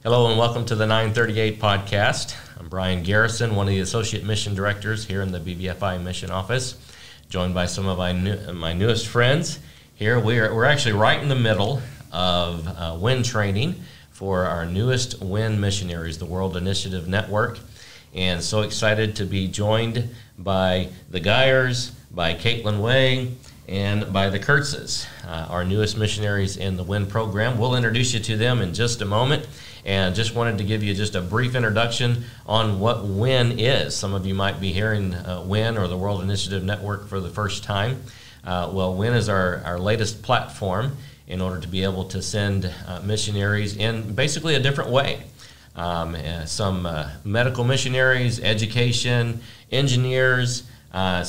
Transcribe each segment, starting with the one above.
Hello and welcome to the 938 podcast. I'm Brian Garrison, one of the Associate Mission Directors here in the BBFI Mission Office, joined by some of my newest friends here. We're actually right in the middle of WIN training for our newest WIN Missionaries, the World Initiative Network, and so excited to be joined by the Guyers, by Caitlin Wahe, and by the Kurtzes, our newest missionaries in the WIN program. We'll introduce you to them in just a moment, and just wanted to give you just a brief introduction on what WIN is. Some of you might be hearing WIN or the World Initiative Network for the first time. Well, WIN is our latest platform in order to be able to send missionaries in basically a different way. Some medical missionaries, education, engineers. A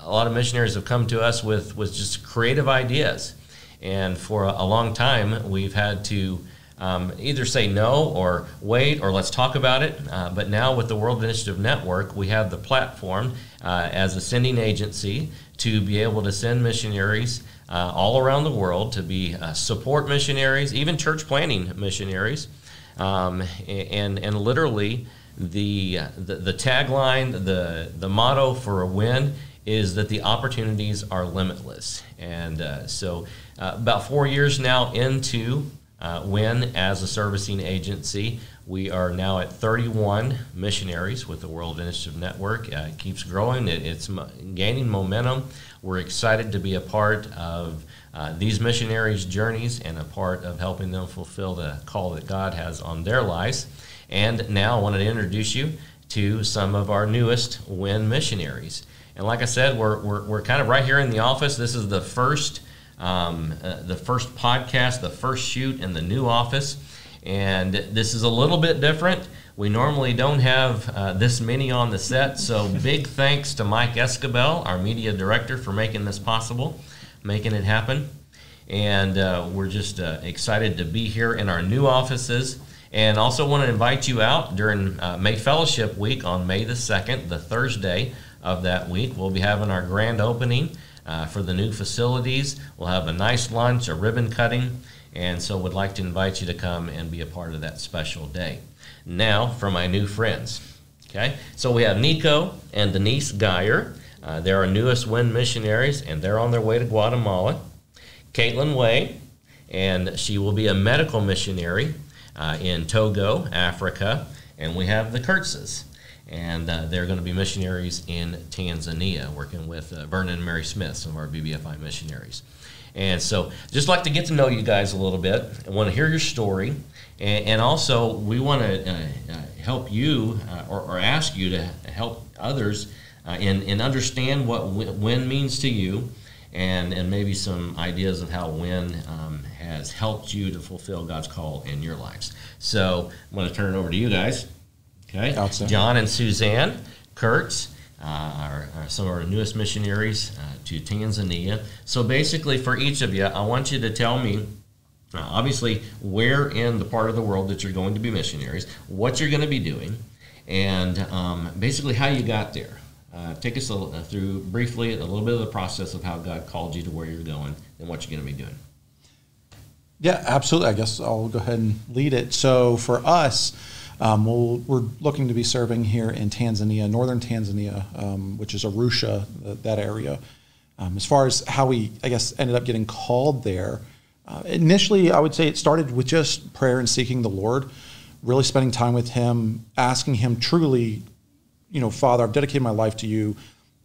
lot of missionaries have come to us with just creative ideas, and for a long time we've had to either say no or wait or let's talk about it. But now with the World Initiative Network, we have the platform as a sending agency to be able to send missionaries all around the world to be support missionaries, even church planting missionaries, and literally. The tagline, the motto for a WIN is that the opportunities are limitless. And so about 4 years now into WIN as a servicing agency, we are now at 31 missionaries with the World Initiative Network. It keeps growing. It's gaining momentum. We're excited to be a part of these missionaries' journeys and a part of helping them fulfill the call that God has on their lives. And now I wanted to introduce you to some of our newest WIN missionaries. And like I said, we're kind of right here in the office. This is the first podcast, the first shoot in the new office. And this is a little bit different. We normally don't have this many on the set. So big thanks to Mike Escabel, our media director, for making this possible, making it happen. And we're just excited to be here in our new offices. And also want to invite you out during May Fellowship Week on May the 2nd, the Thursday of that week. We'll be having our grand opening for the new facilities. We'll have a nice lunch, a ribbon cutting, and so would like to invite you to come and be a part of that special day. Now for my new friends. Okay, so we have Nicko and Denise Geyer. They're our newest WIN missionaries, and they're on their way to Guatemala. Caitlin Wahe, and she will be a medical missionary in Togo, Africa, and we have the Kurtzes, and they're going to be missionaries in Tanzania, working with Vernon and Mary Smith, some of our BBFI missionaries. And so just like to get to know you guys a little bit. I want to hear your story, and also we want to help you or ask you to help others and understand what WIN means to you, and maybe some ideas of how WIN has helped you to fulfill God's call in your lives. So I'm going to turn it over to you guys. Okay, John and Suzanne Kurtz are some of our newest missionaries to Tanzania. So basically for each of you, I want you to tell me, obviously, where in the part of the world that you're going to be missionaries, what you're going to be doing, and basically how you got there. Take us through briefly a little bit of the process of how God called you to where you're going and what you're going to be doing. Yeah, absolutely. I guess I'll go ahead and lead it. So for us, we're looking to be serving here in Tanzania, northern Tanzania, which is Arusha, that area. As far as how we, I guess, ended up getting called there, initially I would say it started with just prayer and seeking the Lord, really spending time with Him, asking Him truly, Father, I've dedicated my life to you.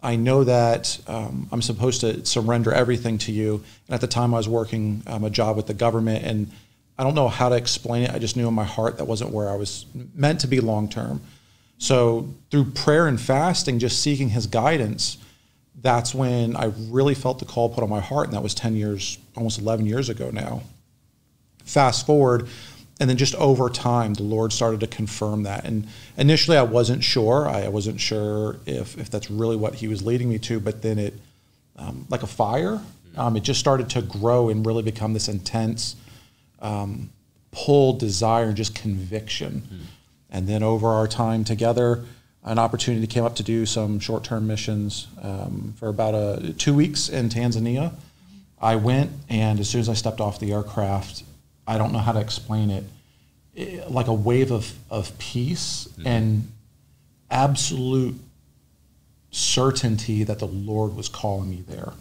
I know that I'm supposed to surrender everything to you. And at the time I was working a job with the government, and I don't know how to explain it. I just knew in my heart that wasn't where I was meant to be long term. So through prayer and fasting, just seeking His guidance, that's when I really felt the call put on my heart. And that was 10 years, almost 11 years ago now. Fast forward, and then just over time, the Lord started to confirm that. And initially, I wasn't sure. I wasn't sure if that's really what He was leading me to. But then it, like a fire, it just started to grow and really become this intense pull, desire, and just conviction. And then over our time together, an opportunity came up to do some short-term missions for about 2 weeks in Tanzania. I went, and as soon as I stepped off the aircraft, I don't know how to explain it. like a wave of peace and absolute certainty that the Lord was calling me there.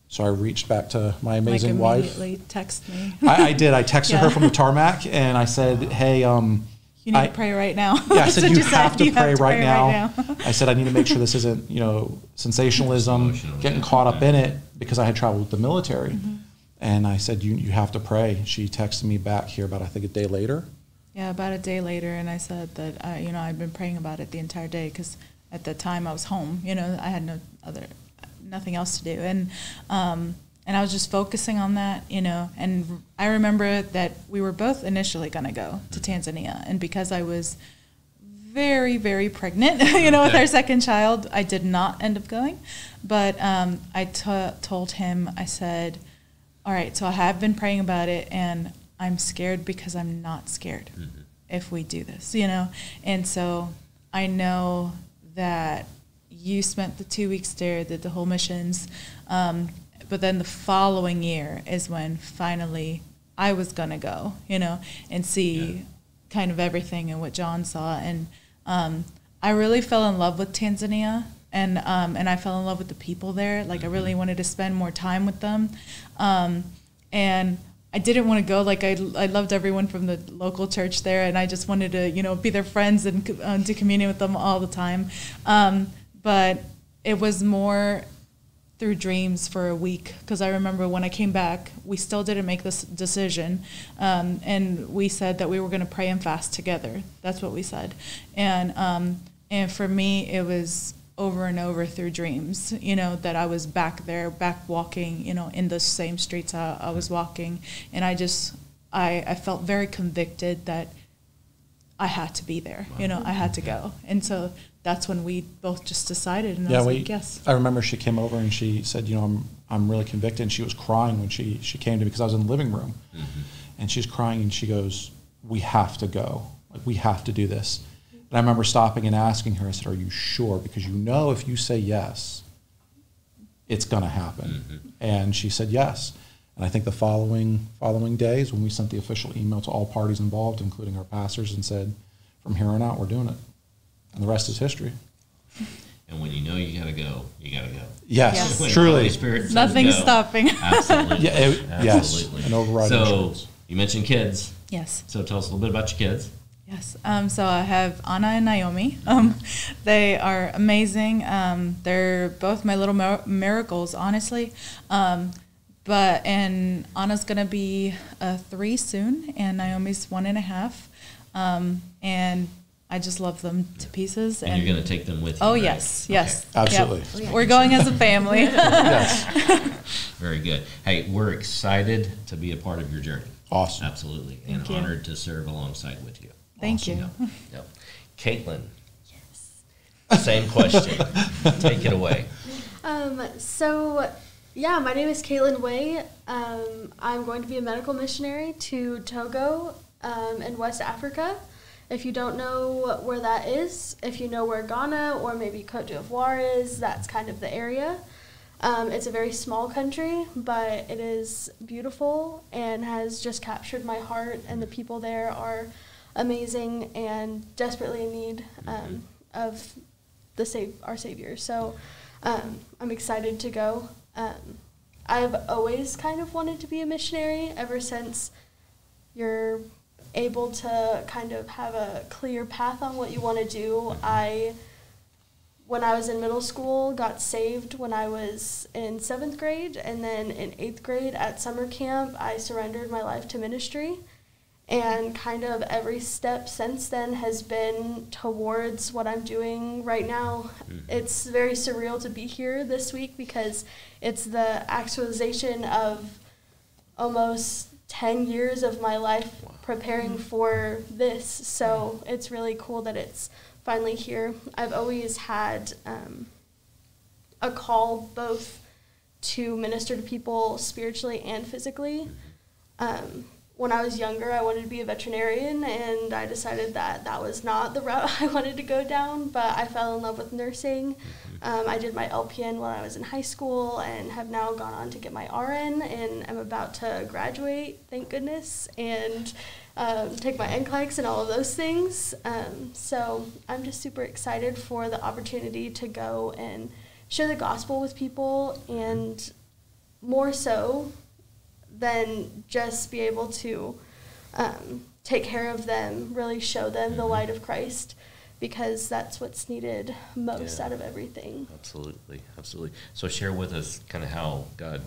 So I reached back to my amazing wife. Immediately text me. I did. I texted her from the tarmac, and I said, "Hey, you need to pray right now." Yeah, I said, you have to pray right now. Right now. I said, I need to make sure this isn't, sensationalism, getting caught up in it, because I had traveled with the military. And I said, you have to pray. She texted me back here about, I think, a day later. Yeah, about a day later, and I said that, I'd been praying about it the entire day, because at the time I was home. I had nothing else to do. And I was just focusing on that, and I remember that we were both initially going to go to Tanzania. And because I was very, very pregnant, with our second child, I did not end up going. But I told him, I said, all right, so I have been praying about it, and I'm scared because I'm not scared if we do this, And so I know that you spent the 2 weeks there, did the whole missions, but then the following year is when finally I was going to go, and see kind of everything and what John saw. And I really fell in love with Tanzania, and I fell in love with the people there. Like, I really wanted to spend more time with them. And I didn't want to go. Like, I loved everyone from the local church there, and I just wanted to, be their friends and do communion with them all the time. But it was more through dreams for a week, because I remember when I came back, we still didn't make this decision, and we said that we were going to pray and fast together. That's what we said. And for me, it was over and over through dreams, that I was back there, back walking, in the same streets I was walking. And I felt very convicted that I had to be there, I had to go. And so that's when we both just decided, and I was like, yes. I remember she came over and she said, I'm really convicted. And she was crying when she came to me, because I was in the living room. And she's crying, and she goes, we have to go. Like, we have to do this. And I remember stopping and asking her, I said, are you sure? Because if you say yes, it's going to happen. And she said yes. And I think the following days, when we sent the official email to all parties involved, including our pastors, and said, from here on out, we're doing it. And the rest is history. And when you got to go, you got to go. Yes, When truly. the Holy Spirit says Nothing's go. stopping. Absolutely. Yes, Absolutely. an overriding So choice. you mentioned kids. Yes. So tell us a little bit about your kids. Yes. So I have Anna and Naomi. They are amazing. They're both my little miracles, honestly. And Anna's going to be 3 soon, and Naomi's 1.5. And I just love them to pieces. And you're going to take them with you, Oh, right? yes. Okay. Yes. Absolutely. Yep. We're going as a family. Yes. Very good. Hey, we're excited to be a part of your journey. Awesome. Absolutely. Thank and you. honored to serve alongside with you. Thank you. Yep. Caitlin. Yes. Same question. Take it away. My name is Caitlin Wahe. I'm going to be a medical missionary to Togo in West Africa. If you don't know where that is, if you know where Ghana or maybe Côte d'Ivoire is, that's kind of the area. It's a very small country, but it is beautiful and has just captured my heart, and the people there are amazing and desperately in need of our Savior. So I'm excited to go. I've always kind of wanted to be a missionary ever since you're able to kind of have a clear path on what you want to do. When I was in middle school, got saved when I was in 7th grade, and then in 8th grade at summer camp, I surrendered my life to ministry. And kind of every step since then has been towards what I'm doing right now. It's very surreal to be here this week because it's the actualization of almost 10 years of my life preparing for this. So it's really cool that it's finally here. I've always had a call both to minister to people spiritually and physically. when I was younger, I wanted to be a veterinarian, and I decided that that was not the route I wanted to go down, but I fell in love with nursing. I did my LPN when I was in high school and have now gone on to get my RN, and I'm about to graduate, thank goodness, and take my NCLEX and all of those things. So I'm just super excited for the opportunity to go and share the gospel with people, and more so than just be able to take care of them, really show them the light of Christ, because that's what's needed most out of everything. Absolutely, absolutely. So share with us kind of how God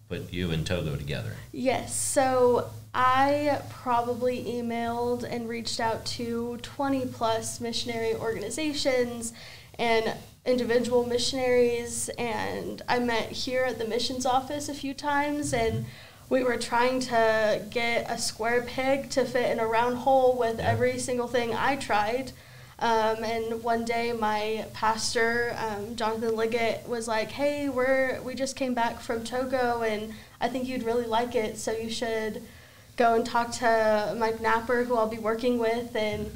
put you and Togo together. Yes, so I probably emailed and reached out to 20 plus missionary organizations and individual missionaries, and I met here at the missions office a few times, and we were trying to get a square peg to fit in a round hole with every single thing I tried. And one day my pastor, Jonathan Liggett, was like, hey, we just came back from Togo, and I think you'd really like it, so you should go and talk to Mike Napper, who I'll be working with. And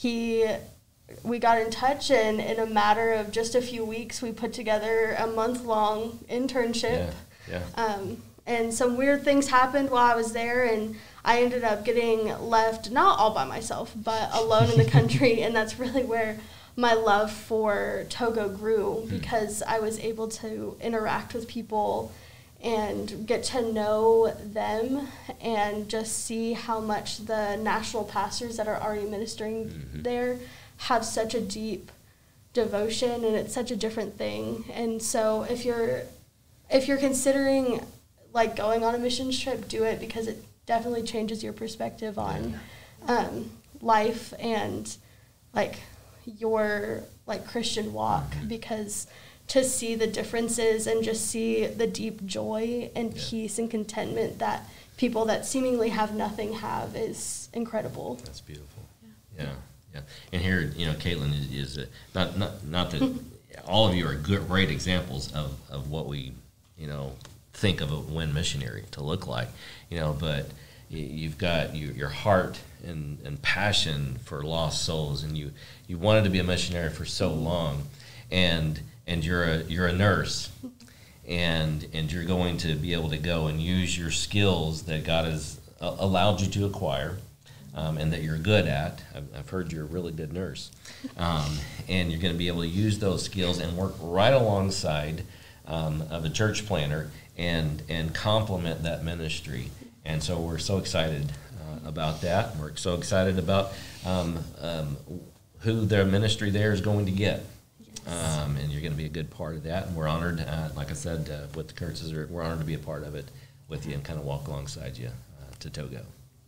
we got in touch, and in a matter of just a few weeks, we put together a month-long internship. And some weird things happened while I was there, and I ended up getting left, not all by myself, but alone in the country, and that's really where my love for Togo grew, because I was able to interact with people and get to know them and just see how much the national pastors that are already ministering there have such a deep devotion, and it's such a different thing. And so if you're considering like going on a missions trip, do it, because it definitely changes your perspective on life and like your like Christian walk, because to see the differences and just see the deep joy and peace and contentment that people that seemingly have nothing have is incredible. That's beautiful. Yeah. And here, Caitlin is not that all of you are great examples of what we, think of a WIN missionary to look like, but you've got your heart and passion for lost souls, and you wanted to be a missionary for so long, and you're a nurse, and you're going to be able to go and use your skills that God has allowed you to acquire, and that you're good at. I've heard you're a really good nurse, and you're going to be able to use those skills and work right alongside of a church planner and complement that ministry. And so we're so excited about that. We're so excited about who their ministry there is going to get. And you're going to be a good part of that. And we're honored, like I said, with the Kurtzes, we're honored to be a part of it with you and kind of walk alongside you to Togo.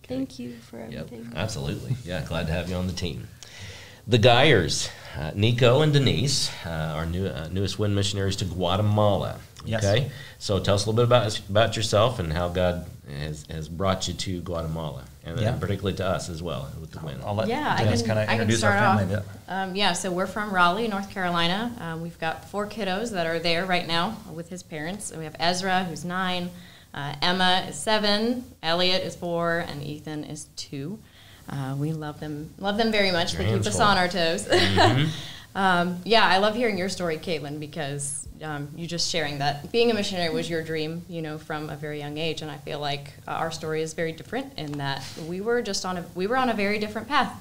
Okay. Thank you for everything. Yep, absolutely. Yeah, glad to have you on the team. The Geyers, Nicko and Denise, our newest WIN missionaries to Guatemala. Okay, Yes. So tell us a little bit about yourself and how God has brought you to Guatemala, and particularly to us as well with the WIN. I'll let I Denise kind of can introduce our start family. off. So we're from Raleigh, North Carolina. We've got 4 kiddos that are there right now with his parents. And we have Ezra, who's 9, Emma is 7, Elliot is 4, and Ethan is 2. We love them very much. They keep us on our toes. I love hearing your story, Caitlin, because you just sharing that being a missionary was your dream, from a very young age, and I feel like our story is very different in that we were on a very different path.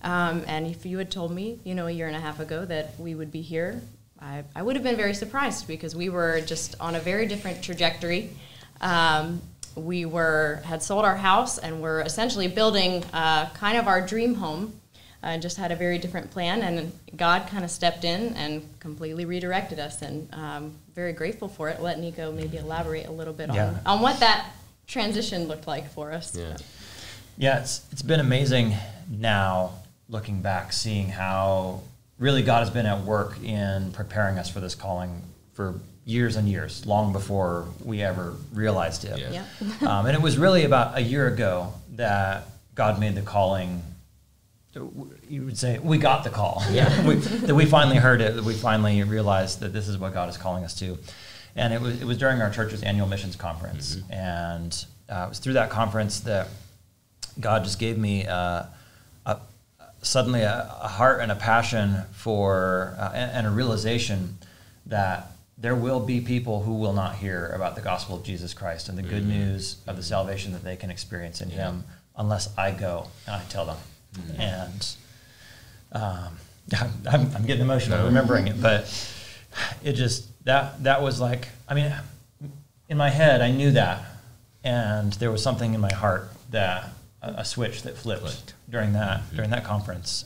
And if you had told me, a year and a half ago that we would be here, I would have been very surprised, because we were just on a very different trajectory. We had sold our house and were essentially building kind of our dream home. Just had a very different plan, and God kind of stepped in and completely redirected us, and very grateful for it. Let Nicko maybe elaborate a little bit on what that transition looked like for us. Yeah, it's been amazing now, looking back, seeing how really God has been at work in preparing us for this calling for years and years, long before we ever realized it. And it was really about a year ago that God made the calling. You would say we got the call. That we finally heard it. That we finally realized that this is what God is calling us to. And it was during our church's annual missions conference, and it was through that conference that God just gave me suddenly a heart and a passion for and a realization that there will be people who will not hear about the gospel of Jesus Christ and the good news of the salvation that they can experience in Him unless I go and I tell them. And I'm getting emotional remembering it, but it just that was like, I mean, in my head I knew that, and there was something in my heart that a switch that flipped during that conference.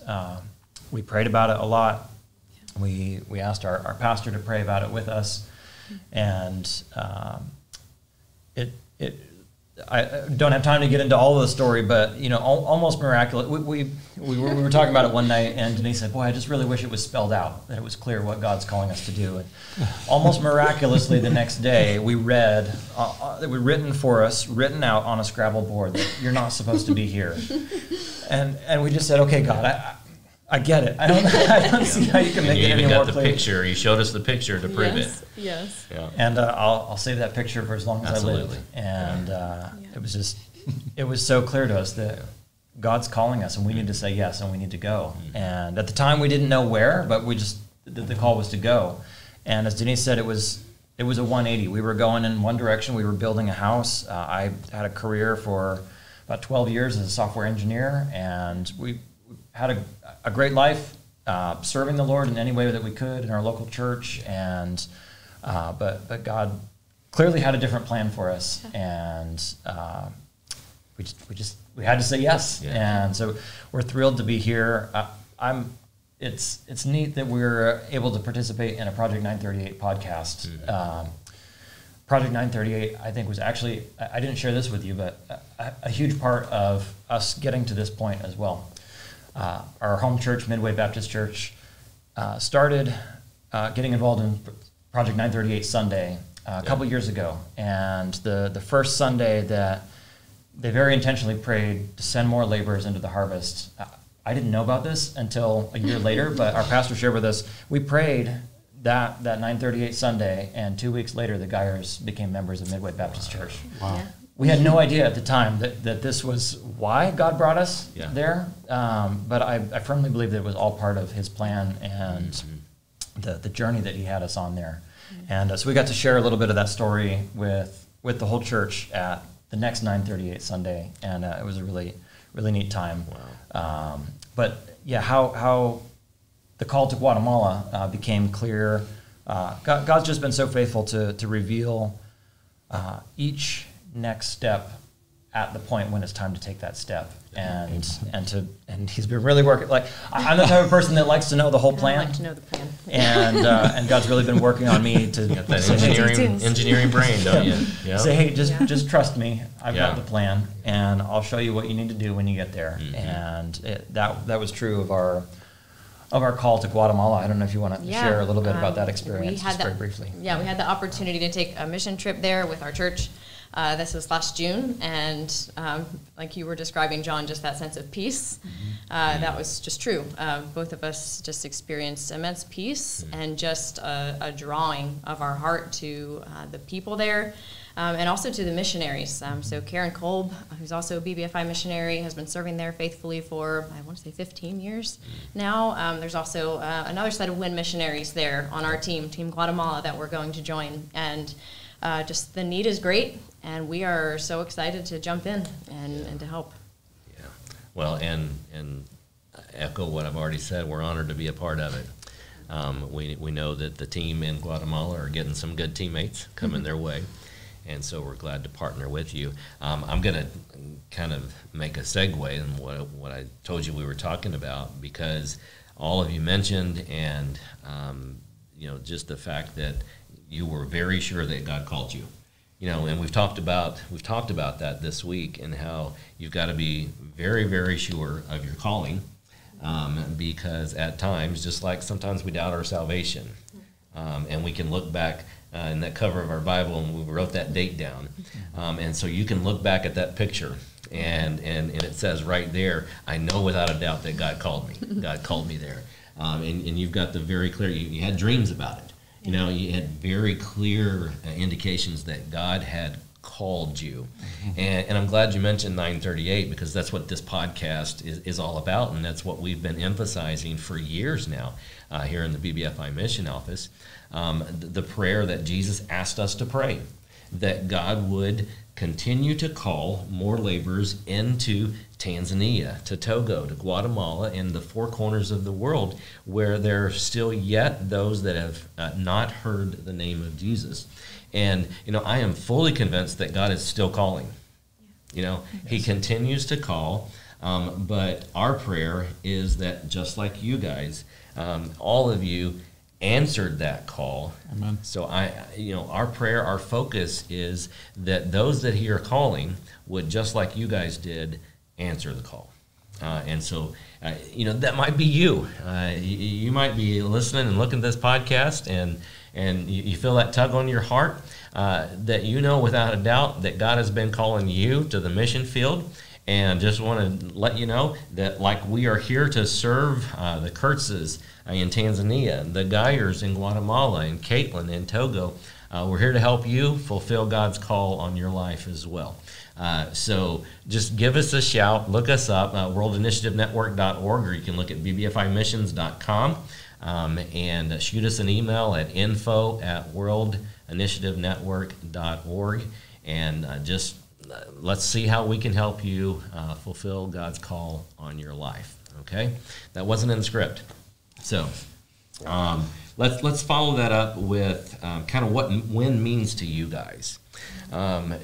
We prayed about it a lot. We asked our pastor to pray about it with us, and I don't have time to get into all of the story, but almost miraculous. We were talking about it one night, and Denise said, "Boy, I just really wish it was spelled out, that it was clear what God's calling us to do." And almost miraculously, the next day, we read that were written out on a Scrabble board that you're not supposed to be here, and we just said, "Okay, God, I get it. I don't see how you can make it any more clear." Picture. You showed us the picture to prove it. Yes. Yeah. And I'll save that picture for as long as I live. And it was so clear to us that God's calling us, and we need to say yes, and we need to go. And at the time, we didn't know where, but the call was to go. And as Denise said, it was a 180. We were going in one direction. We were building a house. I had a career for about 12 years as a software engineer, and we had a great life, serving the Lord in any way that we could in our local church, and but God clearly had a different plan for us, and we had to say yes, and so we're thrilled to be here. It's neat that we're able to participate in a Project 938 podcast. Project 938, I think, was actually, I didn't share this with you, but a huge part of us getting to this point as well. Our home church, Midway Baptist Church, started getting involved in Project 938 Sunday a couple years ago. And the first Sunday that they very intentionally prayed to send more laborers into the harvest, I didn't know about this until a year later, but our pastor shared with us, we prayed that 938 Sunday, and 2 weeks later the Geyers became members of Midway Baptist Church. Wow. Yeah. We had no idea at the time that this was why God brought us there, but I firmly believe that it was all part of His plan and the journey that He had us on there. And so we got to share a little bit of that story with the whole church at the next 938 Sunday, and it was a really, really neat time. Wow. But yeah, how the call to Guatemala became clear. God's just been so faithful to reveal each next step at the point when it's time to take that step, and He's been really working. Like, I'm the type of person that likes to know the whole plan. I like to know the plan, and God's really been working on me to get that engineering brain, don't you? Yep. Say, hey, just trust me. I've got the plan, and I'll show you what you need to do when you get there. And that was true of our call to Guatemala. I don't know if you want to share a little bit about that experience, very briefly. Yeah, we had the opportunity to take a mission trip there with our church. This was last June, and like you were describing, John, just that sense of peace, that was just true. Both of us just experienced immense peace and just a drawing of our heart to the people there, and also to the missionaries. So Karen Kolb, who's also a BBFI missionary, has been serving there faithfully for, I want to say, 15 years now. There's also another set of WIN Missionaries there on our team, Team Guatemala, that we're going to join. And just the need is great, and we are so excited to jump in and to help. Yeah. Well, and echo what I've already said, we're honored to be a part of it. We know that the team in Guatemala are getting some good teammates coming their way, and so we're glad to partner with you. I'm going to kind of make a segue in what I told you we were talking about, because all of you mentioned, and just the fact that you were very sure that God called you. And we've talked about that this week, and how you've got to be very, very sure of your calling, because at times, just like sometimes we doubt our salvation, and we can look back in that cover of our Bible, and we wrote that date down, and so you can look back at that picture, and it says right there, I know without a doubt that God called me. God called me there, and you've got the very clear. You had dreams about it. You had very clear indications that God had called you. And I'm glad you mentioned 938, because that's what this podcast is all about, and that's what we've been emphasizing for years now here in the BBFI Mission Office. The prayer that Jesus asked us to pray, that God would continue to call more laborers into Tanzania, to Togo, to Guatemala, and the four corners of the world where there are still yet those that have not heard the name of Jesus. And, I am fully convinced that God is still calling. He continues to call, but our prayer is that just like you guys, all of you answered that call. Amen. So our prayer, our focus is that those that he are calling would, just like you guys did, answer the call. And so, that might be you. You might be listening and looking at this podcast, and you feel that tug on your heart, that without a doubt that God has been calling you to the mission field. And just want to let you know that, like, we are here to serve the Kurtzes in Tanzania, the Geyers in Guatemala, and Caitlin in Togo. We're here to help you fulfill God's call on your life as well. So just give us a shout. Look us up, worldinitiativenetwork.org, or you can look at bbfimissions.com, and shoot us an email at info@worldinitiativenetwork.org, and just let's see how we can help you fulfill God's call on your life. Okay? That wasn't in the script. So let's follow that up with kind of what WIN means to you guys.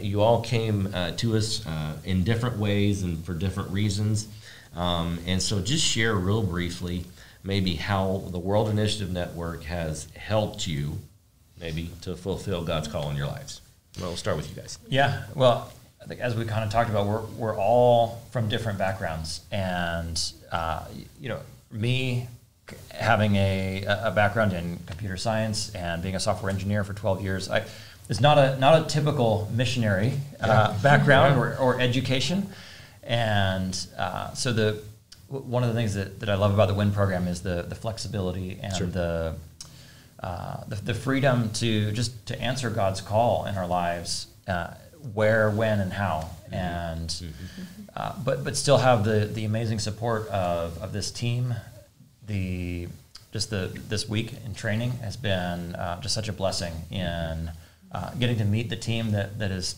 You all came to us in different ways and for different reasons. And so just share real briefly maybe how the World Initiative Network has helped you maybe to fulfill God's call in your lives. Well, we'll start with you guys. Yeah, well, I think as we kind of talked about, we're all from different backgrounds, and me having a background in computer science and being a software engineer for 12 years, it's not a typical missionary background or education, and so one of the things that I love about the WIN program is the flexibility and the freedom to answer God's call in our lives. Where, when, and how, and but still have the amazing support of this team. This week in training has been just such a blessing in getting to meet the team that is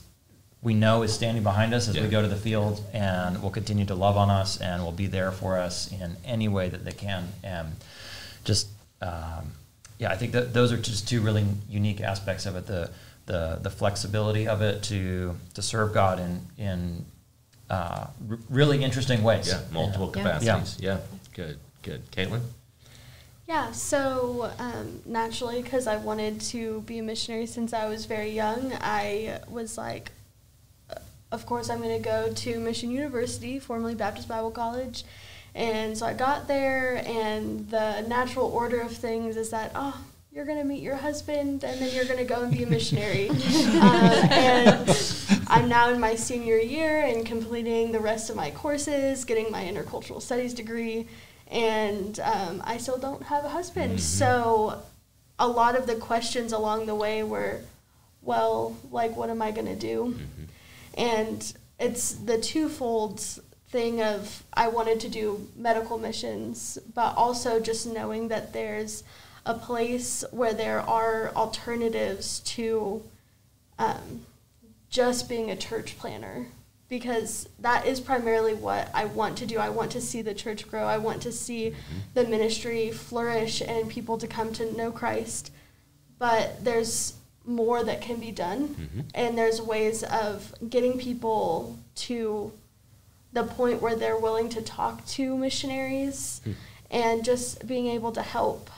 we know is standing behind us as we go to the field, and will continue to love on us and will be there for us in any way that they can. And just I think that those are just two really unique aspects of it. The flexibility of it to serve God in really interesting ways. Yeah, multiple capacities. Yeah. Good. Caitlin? Yeah, so naturally, because I wanted to be a missionary since I was very young, I was like, of course I'm going to go to Mission University, formerly Baptist Bible College. And so I got there, and the natural order of things is that, you're going to meet your husband, and then you're going to go and be a missionary. And I'm now in my senior year and completing the rest of my courses, getting my intercultural studies degree, and I still don't have a husband. Mm-hmm. So a lot of the questions along the way were, well, like, what am I going to do? Mm-hmm. And it's the twofold thing of I wanted to do medical missions, but also just knowing that there's a place where there are alternatives to just being a church planner, because that is primarily what I want to do. I want to see the church grow. I want to see the ministry flourish and people to come to know Christ. But there's more that can be done, and there's ways of getting people to the point where they're willing to talk to missionaries and just being able to help.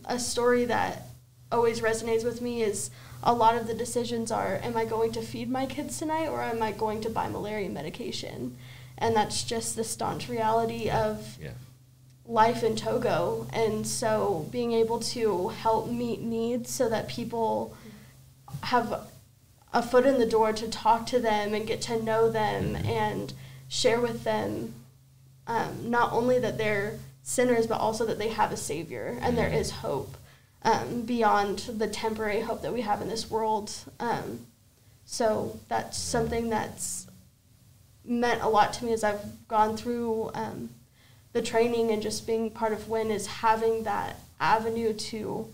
A story that always resonates with me is a lot of the decisions are, am I going to feed my kids tonight, or am I going to buy malaria medication? And that's just the staunch reality of life in Togo. And so being able to help meet needs so that people have a foot in the door to talk to them and get to know them and share with them not only that they're sinners, but also that they have a Savior, and there is hope beyond the temporary hope that we have in this world. So that's something that's meant a lot to me as I've gone through the training and just being part of WIN, is having that avenue to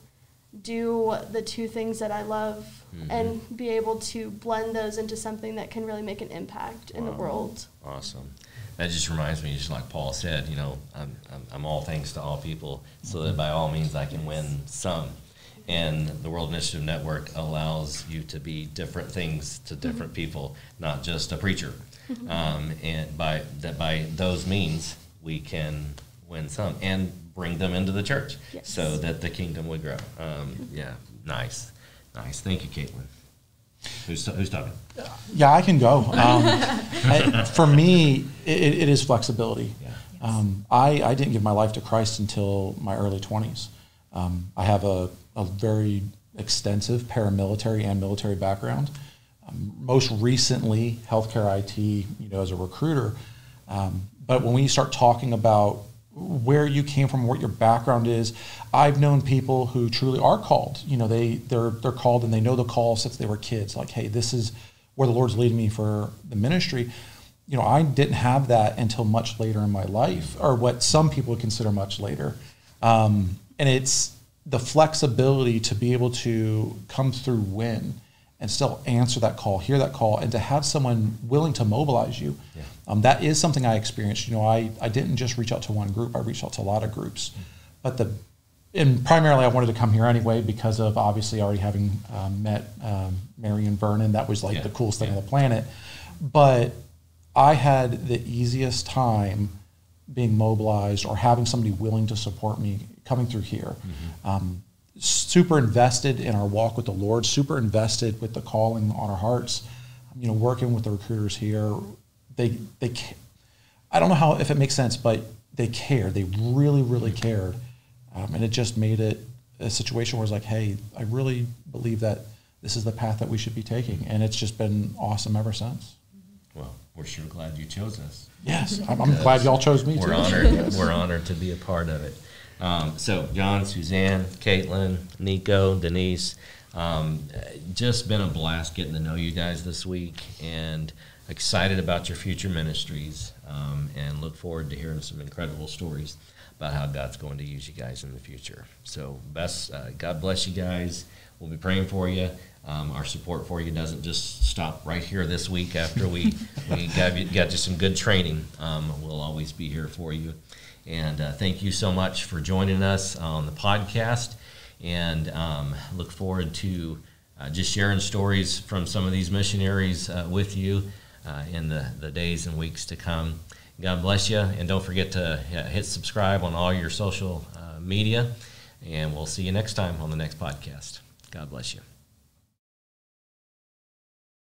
do the two things that I love and be able to blend those into something that can really make an impact in the world. Awesome. That just reminds me, just like Paul said, you know, I'm all things to all people, so that by all means I can win some. And the World Initiative Network allows you to be different things to different people, not just a preacher. And by those means, we can win some and bring them into the church, so that the kingdom would grow. Yeah, nice. Thank you, Caitlin. Who's talking? Yeah, I can go. For me, it is flexibility. Yeah. I didn't give my life to Christ until my early 20s. I have a very extensive paramilitary and military background. Most recently, healthcare IT, you know, as a recruiter. But when we start talking about where you came from, what your background is, I've known people who truly are called. You know, they're called and they know the call since they were kids. Like, hey, this is where the Lord's leading me for the ministry. You know, I didn't have that until much later in my life, or what some people would consider much later. And it's the flexibility to be able to come through WIN and still answer that call, hear that call, and to have someone willing to mobilize you. Yeah. That is something I experienced. You know, I didn't just reach out to one group. I reached out to a lot of groups. But primarily I wanted to come here anyway because of obviously already having met Mary and Vernon. That was like the coolest thing on the planet. But I had the easiest time being mobilized or having somebody willing to support me coming through here. Super invested in our walk with the Lord, super invested with the calling on our hearts. You know, working with the recruiters here, they I don't know if it makes sense, but they care. They really, really cared. And it just made it a situation where it's like, hey, I really believe that this is the path that we should be taking. And it's just been awesome ever since. Well, we're sure glad you chose us. Yes, I'm glad y'all chose me too. We're honored. We're honored to be a part of it. So John, Suzanne, Caitlin, Nicko, Denise, just been a blast getting to know you guys this week, and excited about your future ministries, and look forward to hearing some incredible stories about how God's going to use you guys in the future. So God bless you guys. We'll be praying for you. Our support for you doesn't just stop right here this week after we got you some good training. We'll always be here for you. And thank you so much for joining us on the podcast, and look forward to just sharing stories from some of these missionaries with you in the days and weeks to come. God bless you, and don't forget to hit subscribe on all your social media, and we'll see you next time on the next podcast. God bless you.